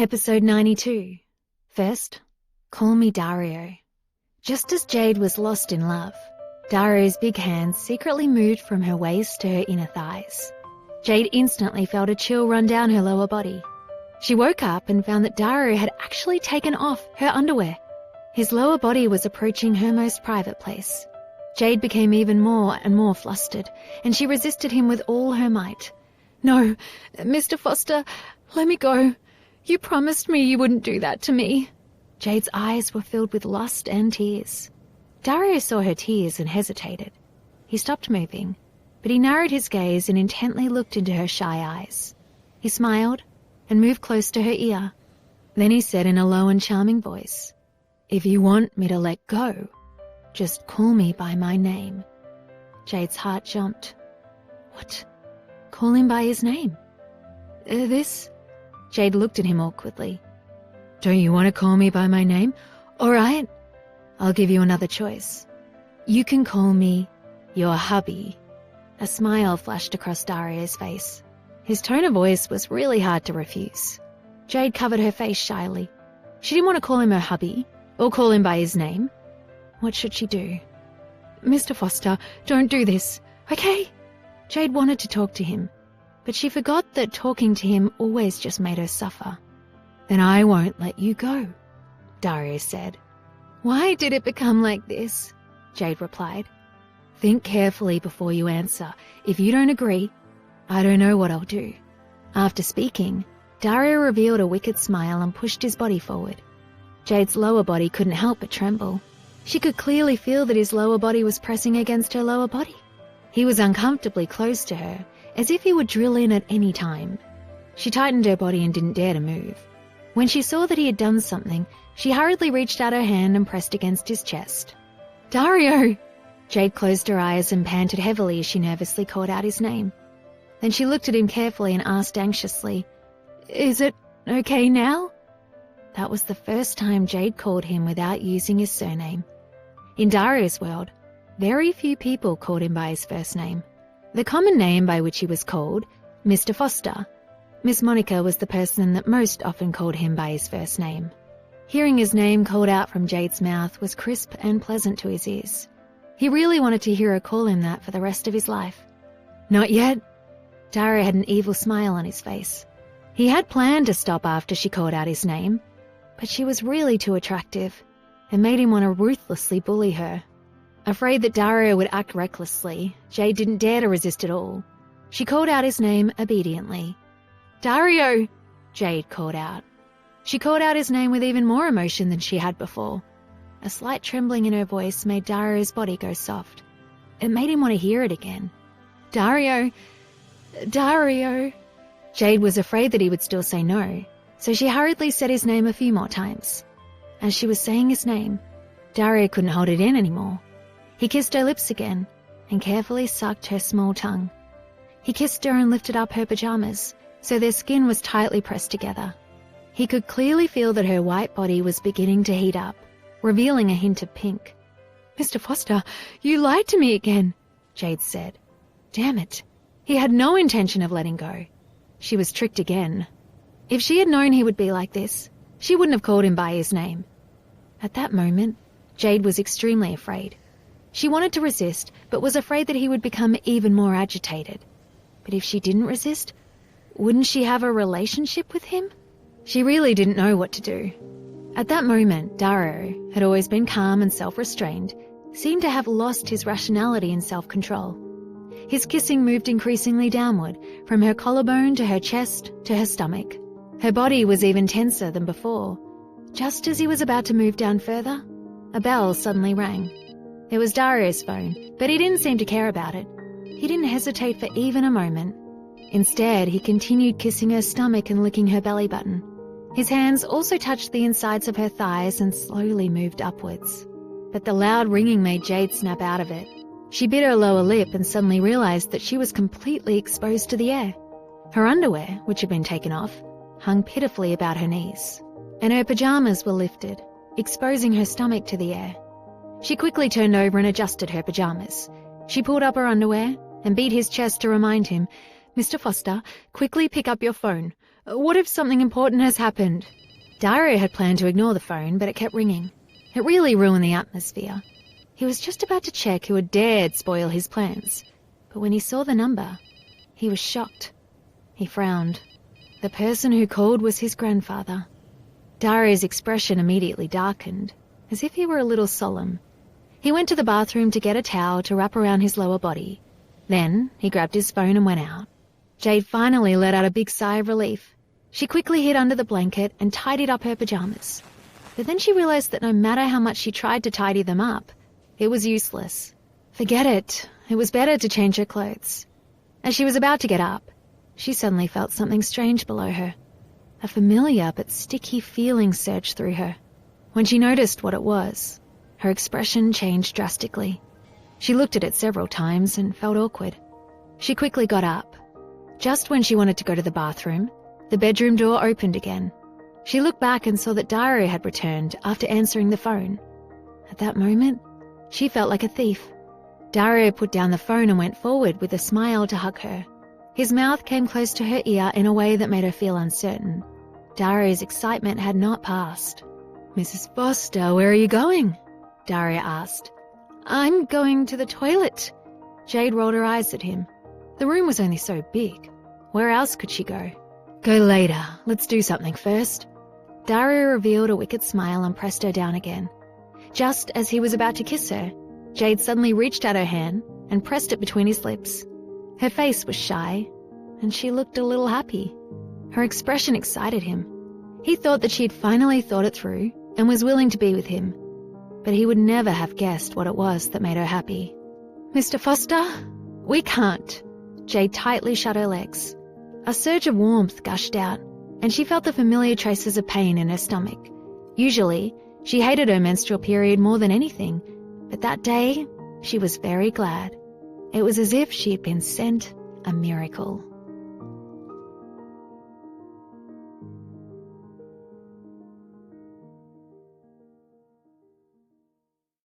Episode 92. First, call me Dario. Just as Jade was lost in love, Dario's big hands secretly moved from her waist to her inner thighs. Jade instantly felt a chill run down her lower body. She woke up and found that Dario had actually taken off her underwear. His lower body was approaching her most private place. Jade became even more and more flustered, and she resisted him with all her might. "No, Mr. Foster, let me go. You promised me you wouldn't do that to me." Jade's eyes were filled with lust and tears. Dario saw her tears and hesitated. He stopped moving, but he narrowed his gaze and intently looked into her shy eyes. He smiled and moved close to her ear. Then he said in a low and charming voice, "If you want me to let go, just call me by my name." Jade's heart jumped. What? Call him by his name? This? Jade looked at him awkwardly. "Don't you want to call me by my name? All right. I'll give you another choice. You can call me your hubby." A smile flashed across Dario's face. His tone of voice was really hard to refuse. Jade covered her face shyly. She didn't want to call him her hubby or call him by his name. What should she do? "Mr. Foster, don't do this, okay?" Jade wanted to talk to him, but she forgot that talking to him always just made her suffer. "Then I won't let you go," Dario said. "Why did it become like this?" Jade replied. "Think carefully before you answer. If you don't agree, I don't know what I'll do." After speaking, Dario revealed a wicked smile and pushed his body forward. Jade's lower body couldn't help but tremble. She could clearly feel that his lower body was pressing against her lower body. He was uncomfortably close to her, as if he would drill in at any time. She tightened her body and didn't dare to move. When she saw that he had done something, she hurriedly reached out her hand and pressed against his chest. "Dario!" Jade closed her eyes and panted heavily as she nervously called out his name. Then she looked at him carefully and asked anxiously, "Is it okay now?" That was the first time Jade called him without using his surname. In Dario's world, very few people called him by his first name. The common name by which he was called, Mr. Foster. Miss Monica was the person that most often called him by his first name. Hearing his name called out from Jade's mouth was crisp and pleasant to his ears. He really wanted to hear her call him that for the rest of his life. "Not yet." Dario had an evil smile on his face. He had planned to stop after she called out his name, but she was really too attractive and made him want to ruthlessly bully her. Afraid that Dario would act recklessly, Jade didn't dare to resist at all. She called out his name obediently. "Dario!" Jade called out. She called out his name with even more emotion than she had before. A slight trembling in her voice made Dario's body go soft. It made him want to hear it again. "Dario! Dario!" Jade was afraid that he would still say no, so she hurriedly said his name a few more times. As she was saying his name, Dario couldn't hold it in anymore. He kissed her lips again and carefully sucked her small tongue. He kissed her and lifted up her pajamas, so their skin was tightly pressed together. He could clearly feel that her white body was beginning to heat up, revealing a hint of pink. "Mr. Foster, you lied to me again," Jade said. Damn it. He had no intention of letting go. She was tricked again. If she had known he would be like this, she wouldn't have called him by his name. At that moment, Jade was extremely afraid. She wanted to resist, but was afraid that he would become even more agitated. But if she didn't resist, wouldn't she have a relationship with him? She really didn't know what to do. At that moment, Dario, had always been calm and self-restrained, seemed to have lost his rationality and self-control. His kissing moved increasingly downward, from her collarbone to her chest to her stomach. Her body was even tenser than before. Just as he was about to move down further, a bell suddenly rang. It was Dario's phone, but he didn't seem to care about it. He didn't hesitate for even a moment. Instead, he continued kissing her stomach and licking her belly button. His hands also touched the insides of her thighs and slowly moved upwards. But the loud ringing made Jade snap out of it. She bit her lower lip and suddenly realized that she was completely exposed to the air. Her underwear, which had been taken off, hung pitifully about her knees, and her pajamas were lifted, exposing her stomach to the air. She quickly turned over and adjusted her pajamas. She pulled up her underwear and beat his chest to remind him, "Mr. Foster, quickly pick up your phone. What if something important has happened? Dario had planned to ignore the phone, but it kept ringing. It really ruined the atmosphere. He was just about to check who had dared spoil his plans, but when he saw the number, he was shocked. He frowned. The person who called was his grandfather. Dario's expression immediately darkened, as if he were a little solemn. He went to the bathroom to get a towel to wrap around his lower body. Then he grabbed his phone and went out. Jade finally let out a big sigh of relief. She quickly hid under the blanket and tidied up her pajamas. But then she realized that no matter how much she tried to tidy them up, it was useless. Forget it. It was better to change her clothes. As she was about to get up, she suddenly felt something strange below her. A familiar but sticky feeling surged through her. When she noticed what it was, her expression changed drastically. She looked at it several times and felt awkward. She quickly got up. Just when she wanted to go to the bathroom, the bedroom door opened again. She looked back and saw that Dario had returned after answering the phone. At that moment, she felt like a thief. Dario put down the phone and went forward with a smile to hug her. His mouth came close to her ear in a way that made her feel uncertain. Dario's excitement had not passed. "Mrs. Foster, where are you going?" Dario asked. "I'm going to the toilet." Jade rolled her eyes at him. The room was only so big. Where else could she go? "Go later. Let's do something first." Dario revealed a wicked smile and pressed her down again. Just as he was about to kiss her, Jade suddenly reached out her hand and pressed it between his lips. Her face was shy, and she looked a little happy. Her expression excited him. He thought that she had finally thought it through and was willing to be with him. But he would never have guessed what it was that made her happy. "Mr. Foster, we can't." Jade tightly shut her legs. A surge of warmth gushed out, and she felt the familiar traces of pain in her stomach. Usually, she hated her menstrual period more than anything, but that day, she was very glad. It was as if she had been sent a miracle.